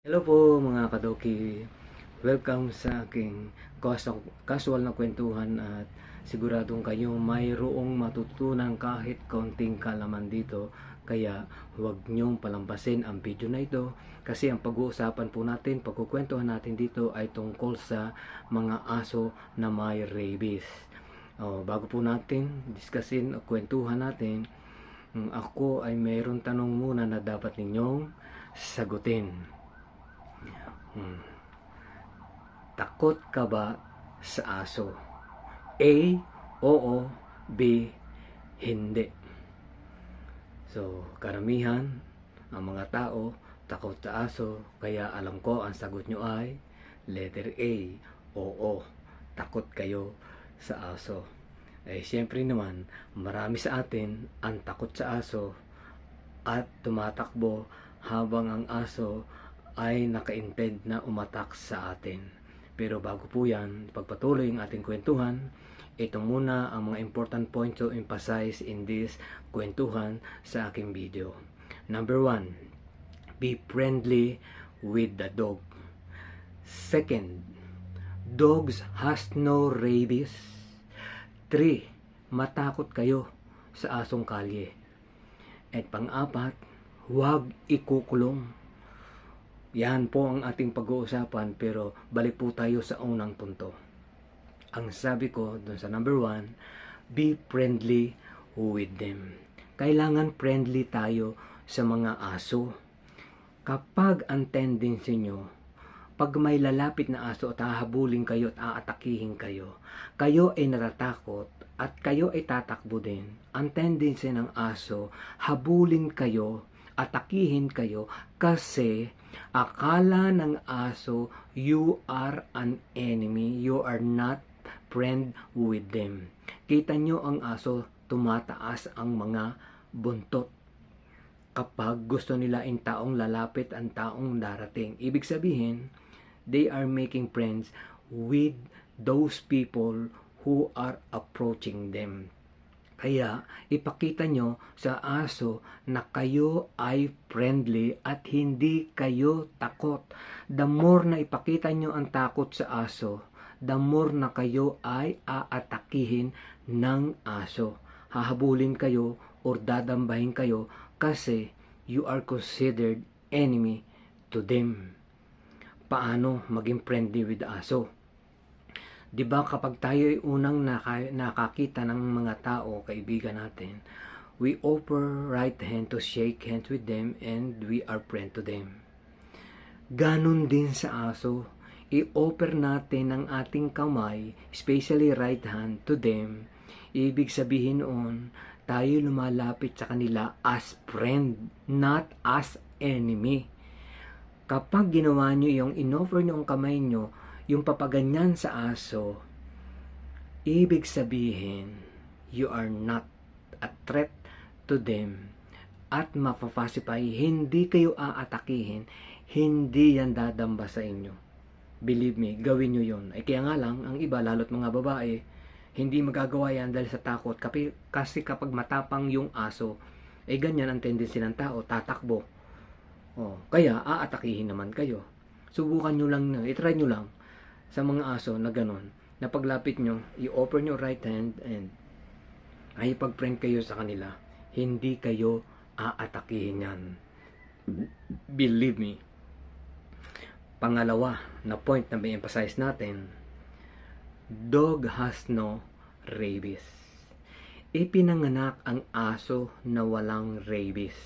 Hello po mga kadoki. Welcome sa aking casual na kwentuhan at siguradong kayo mayroong matutunan kahit kaunting kalaman dito. Kaya huwag niyong palampasin ang video na ito kasi ang pag-uusapan po natin, pagkukwentuhan natin dito ay tungkol sa mga aso na may rabies. Bago po natin discussing o kwentuhan natin, ako ay mayroong tanong muna na dapat ninyong sagutin. Takot ka ba sa aso? A, oo. B, hindi. So, karamihan, ang mga tao, takot sa aso. Kaya alam ko ang sagot nyo ay letter A, oo. Takot kayo sa aso. Siyempre naman, marami sa atin ang takot sa aso at tumatakbo habang ang aso ay naka-intend na umatak sa atin. Pero bago po yan, pagpatuloy ang ating kwentuhan, ito muna ang mga important points to emphasize in this kwentuhan sa aking video. Number 1, be friendly with the dog. Second, dogs has no rabies. 3, matakot kayo sa asong kalye. At pang-apat, huwag ikukulong. Yan po ang ating pag-uusapan, pero balik po tayo sa unang punto. Ang sabi ko dun sa number 1, be friendly with them. Kailangan friendly tayo sa mga aso. Kapag ang tendency nyo, pag may lalapit na aso at hahabulin kayo at aatakihin kayo, kayo ay natatakot at kayo ay tatakbo din. Ang tendency ng aso, habulin kayo, atakihin kayo kasi akala ng aso you are an enemy, you are not friend with them. Kita nyo ang aso, tumataas ang mga buntot kapag gusto nila ang taong lalapit, ang taong darating. Ibig sabihin, they are making friends with those people who are approaching them. Kaya, ipakita nyo sa aso na kayo ay friendly at hindi kayo takot. The more na ipakita nyo ang takot sa aso, the more na kayo ay aatakihin ng aso. Hahabulin kayo or dadambahin kayo kasi you are considered enemy to them. Paano maging friendly with the aso? Diba kapag tayo ay unang nakakita ng mga tao, kaibigan natin, we offer right hand to shake hands with them and we are friend to them. Ganon din sa aso, i-offer natin ang ating kamay, especially right hand to them. Ibig sabihin noon, tayo lumalapit sa kanila as friend, not as enemy. Kapag ginawa nyo yung in-offer nyo ang kamay nyo, yung papaganyan sa aso, ibig sabihin, you are not a threat to them at mapapacify, hindi kayo aatakihin, hindi yan dadamba sa inyo. Believe me, gawin nyo yun. Kaya nga lang, ang iba, lalo't mga babae, hindi magagawa yan dahil sa takot. Kasi kapag matapang yung aso, ganyan ang tendency ng tao, tatakbo. Kaya aatakihin naman kayo. Subukan nyo lang na, itry nyo lang sa mga aso na ganon, na paglapit nyo, i-offer nyo right hand and ay pag-friend kayo sa kanila, hindi kayo aatakihin yan. Believe me. Pangalawa na point na may emphasize natin, dog has no rabies. Ipinanganak ang aso na walang rabies.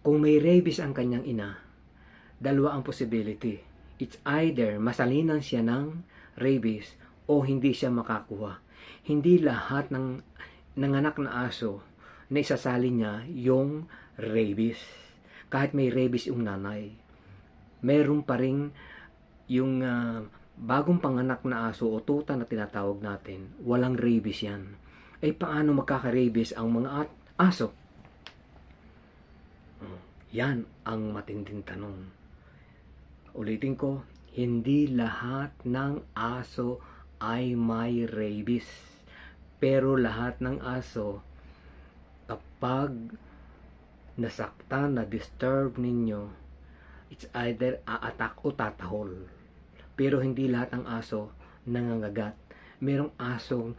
Kung may rabies ang kanyang ina, dalawa ang possibility. It's either masalinan siya ng rabies o hindi siya makakuha. Hindi lahat ng nanganak na aso na isasali niya yung rabies. Kahit may rabies yung nanay, meron pa rin yung bagong panganak na aso o tuta na tinatawag natin, walang rabies yan. Paano magkaka-rabies ang mga aso? Yan ang matinding tanong. Ulitin ko, hindi lahat ng aso ay may rabies. Pero lahat ng aso, kapag nasaktan, na-disturb ninyo, It's either aatak o tatahol. Pero hindi lahat ng aso nangangagat. Merong asong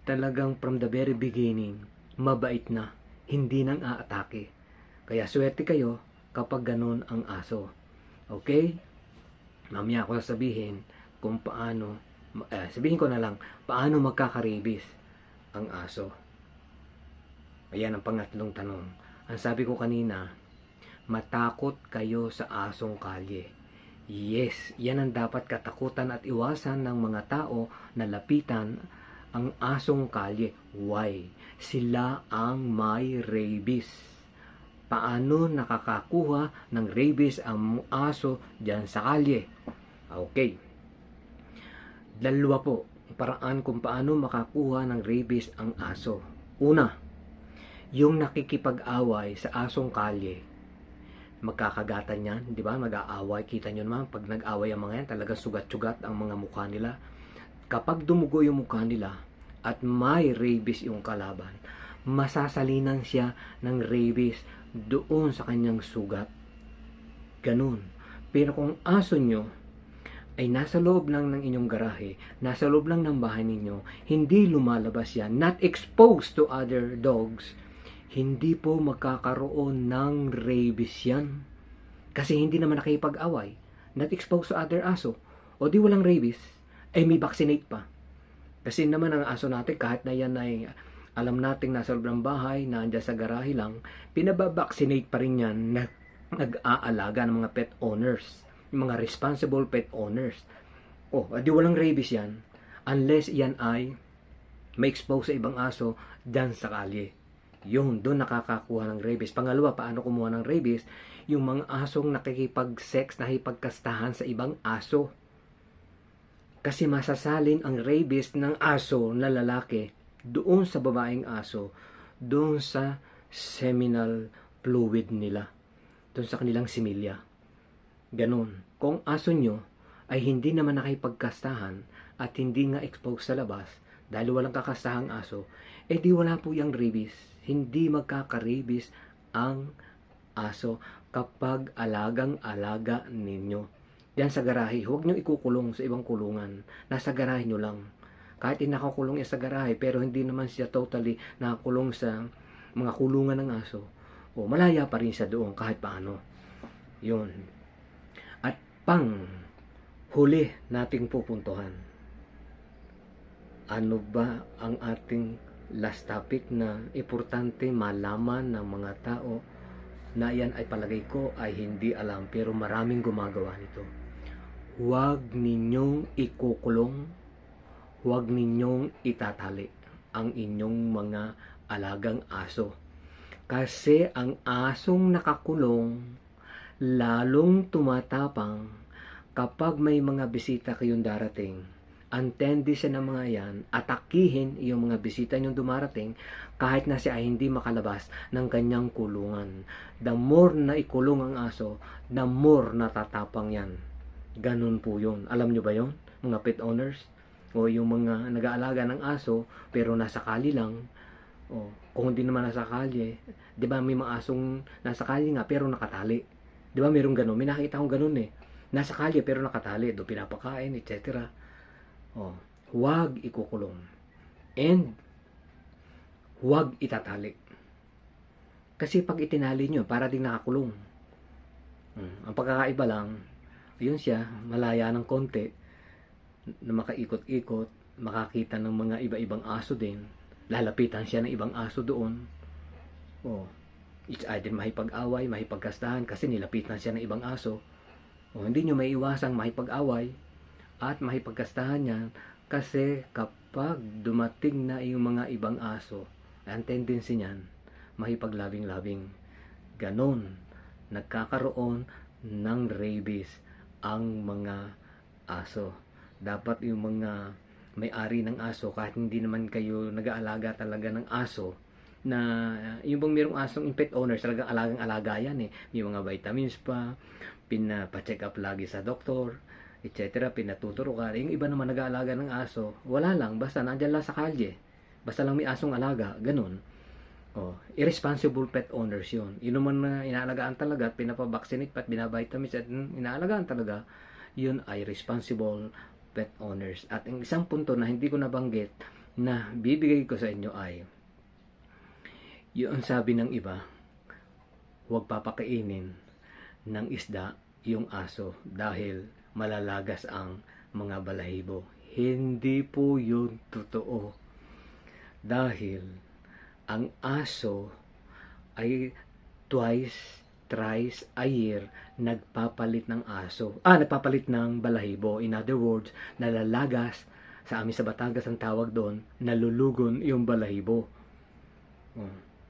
talagang from the very beginning, mabait na, hindi nang aatake. Kaya swerte kayo kapag ganun ang aso. Okay? Mamaya ako sasabihin kung paano, sabihin ko na lang, paano magkaka-rabies ang aso. Ayan ang pangatlong tanong. Ang sabi ko kanina, matakot kayo sa asong kalye. Yes, yan ang dapat katakutan at iwasan ng mga tao na lapitan ang asong kalye. Why? Sila ang may rabies. Paano nakakakuha ng rabies ang aso dyan sa kalye? Okay. Dalawa po, paraan kung paano makakuha ng rabies ang aso. Una, yung nakikipag-away sa asong kalye, magkakagatan yan, di ba? Mag-aaway, kita nyo naman, pag nag-away ang mga yan, talaga sugat-sugat ang mga mukha nila. Kapag dumugo yung mukha nila at may rabies yung kalaban, masasalinan siya ng rabies doon sa kanyang sugat. Ganun. Pero kung aso nyo ay nasa loob lang ng inyong garahe, nasa loob lang ng bahay ninyo, hindi lumalabas yan, not exposed to other dogs, hindi po magkakaroon ng rabies yan. Kasi hindi naman nakipag-away, not exposed to other aso, o di walang rabies, ay may vaccinate pa. Kasi naman ang aso natin, kahit na yan ay alam nating nasa loob ng bahay, nandiyan sa garahe lang, pinababaksinate pa rin yan na nag-aalaga ng mga pet owners, yung mga responsible pet owners. Di walang rabies yan, unless yan ay may expose sa ibang aso dyan sa kalye. Yun, doon nakakakuha ng rabies. Pangalawa, paano kumuha ng rabies? Yung mga asong nakikipag-sex, nakipagkastahan sa ibang aso. Kasi masasalin ang rabies ng aso na lalaki doon sa babaeng aso, doon sa seminal fluid nila, doon sa kanilang similya. Ganon. Kung aso nyo ay hindi naman nakipagkastahan at hindi nga exposed sa labas dahil walang kakastahang aso, di wala po yung rabies. Hindi magkaka-rabies ang aso kapag alagang-alaga ninyo. Yan sa garahe, huwag nyo ikukulong sa ibang kulungan. Nasa garahe nyo lang. Kahit nakakulong yan sa garahe, pero hindi naman siya totally nakakulong sa mga kulungan ng aso, malaya pa rin siya doon kahit paano. Yun. At huli nating pupuntuhan. Ano ba ang ating last topic na importante malaman ng mga tao na yan ay palagay ko ay hindi alam pero maraming gumagawa nito? Huwag ninyong ikukulong, huwag ninyong itatali ang inyong mga alagang aso. Kasi ang asong nakakulong lalong tumatapang kapag may mga bisita kayong darating. Ang tendency ng mga yan, atakihin yung mga bisita nyong dumarating kahit na siya ay hindi makalabas ng kanyang kulungan. The more na ikulong ang aso, the more natatapang yan. Ganun po yun. Alam nyo ba yun, mga pet owners? O yung mga nag-aalaga ng aso pero nasa kali lang. Kung hindi naman nasa kalye, di ba may mga asong nasa kalye nga pero nakatali. Di ba mayroong ganun? May nakita akong ganun eh. Nasa kalye pero nakatali. Do pinapakain, etc. Huwag ikukulong. And huwag itatali. Kasi pag itinali nyo, para din nakakulong. Ang pagkakaiba lang, yun siya, malaya ng konti, na makaikot-ikot, makakita ng mga iba-ibang aso din, lalapitan siya ng ibang aso doon. It's either mahipag-away, mahipagkastahan, kasi nilapitan siya ng ibang aso. Hindi nyo may iwasang mahipag-away, at mahipagkastahan yan kasi kapag dumating na yung mga ibang aso, ang tendency niyan, mahipaglabing-labing. Ganon, nagkakaroon ng rabies ang mga aso. Dapat yung mga may-ari ng aso, kahit hindi naman kayo nag-aalaga talaga ng aso, na yung bang mayroong asong pet owners, talagang alagang-alaga yan eh. May mga vitamins pa, pinapacheck up lagi sa doktor, etc. Pinatuturo ka. Yung iba naman nag-aalaga ng aso, wala lang, basta nandyan lang sa kalye. Basta lang may asong alaga, ganun. Irresponsible pet owners yun. Yun naman na inaalagaan talaga at pinapabaksinate pa at binavitamins at inaalagaan talaga, yun ay responsible pet owners. At ang isang punto na hindi ko nabanggit na bibigay ko sa inyo ay yun sabi ng iba, huwag papakainin ng isda yung aso dahil malalagas ang mga balahibo. Hindi po yun totoo. Dahil ang aso ay thrice a year nagpapalit ng nagpapalit ng balahibo. In other words, nalalagas, sa amin sa Batangas ang tawag doon, nalulugon yung balahibo.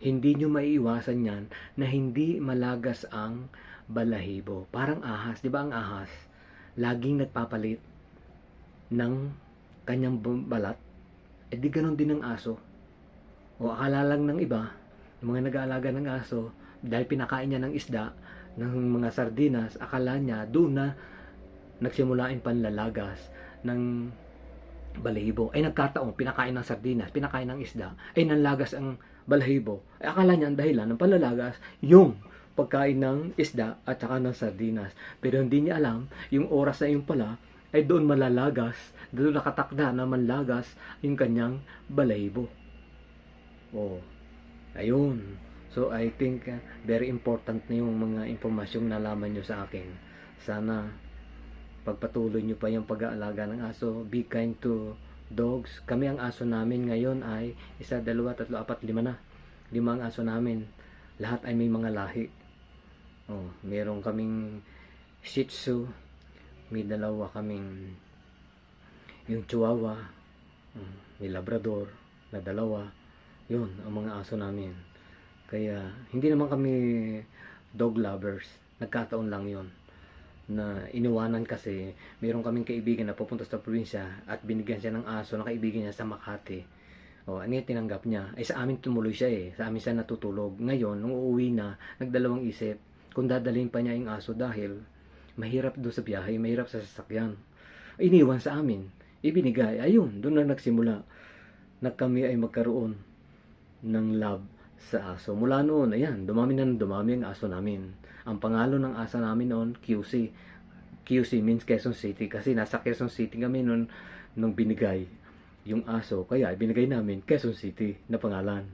Hindi nyo maiiwasan yan na hindi malagas ang balahibo. Parang ahas, di ba ang ahas? Laging nagpapalit ng kanyang balat. Di ganon din ang aso. Akala lang ng iba, yung mga nag-aalaga ng aso, dahil pinakain niya ng isda, ng mga sardinas, akala niya doon na nagsimulain panlalagas ng balahibo. Nagkataon, pinakain ng sardinas, pinakain ng isda, nanlagas ang balahibo. Akala niya ang dahilan ng panlalagas, yung pagkain ng isda at saka ng sardinas. Pero hindi niya alam, yung oras na yun pala, ay doon malalagas, doon nakatakda na manlagas yung kanyang balahibo. Ayun. So, I think very important na yung mga impormasyong nalaman nyo sa akin. Sana pagpatuloy nyo pa yung pag-aalaga ng aso. Be kind to dogs. Kami ang aso namin ngayon ay 1, 2, 3, 4, 5 na. 5 ang aso namin. Lahat ay may mga lahi. Meron kaming Shih Tzu. May 2 kaming yung Chihuahua. May Labrador na 2. Yun, ang mga aso namin. Kaya, hindi naman kami dog lovers. Nagkataon lang yun. Na iniwanan kasi, meron kaming kaibigan na pupunta sa probinsya at binigyan siya ng aso na kaibigan niya sa Makati. Tinanggap niya. Sa amin tumuloy siya Sa amin siya natutulog. Ngayon, nung uuwi na, nagdalawang isip kung dadalhin pa niya yung aso dahil mahirap doon sa biyahe, mahirap sa sasakyan. Iniwan sa amin. Ibinigay. Ayun, doon na nagsimula na kami ay magkaroon ng love sa aso. Mula noon, dumami ang aso namin. Ang pangalan ng aso namin noon, QC. QC means Quezon City kasi nasa Quezon City kami noon nung binigay yung aso. Kaya ibinigay namin Quezon City na pangalan.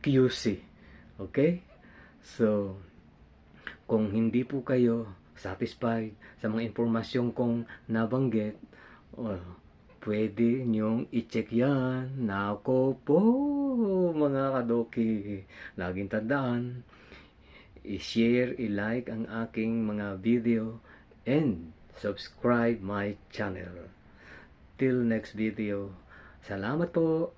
QC. Okay? So, kung hindi po kayo satisfied sa mga impormasyon kong nabanggit, pwede nyong i-check yan. Nako po, mga kadoki. Laging tandaan, i-share, i-like ang aking mga video, and subscribe my channel. Till next video. Salamat po.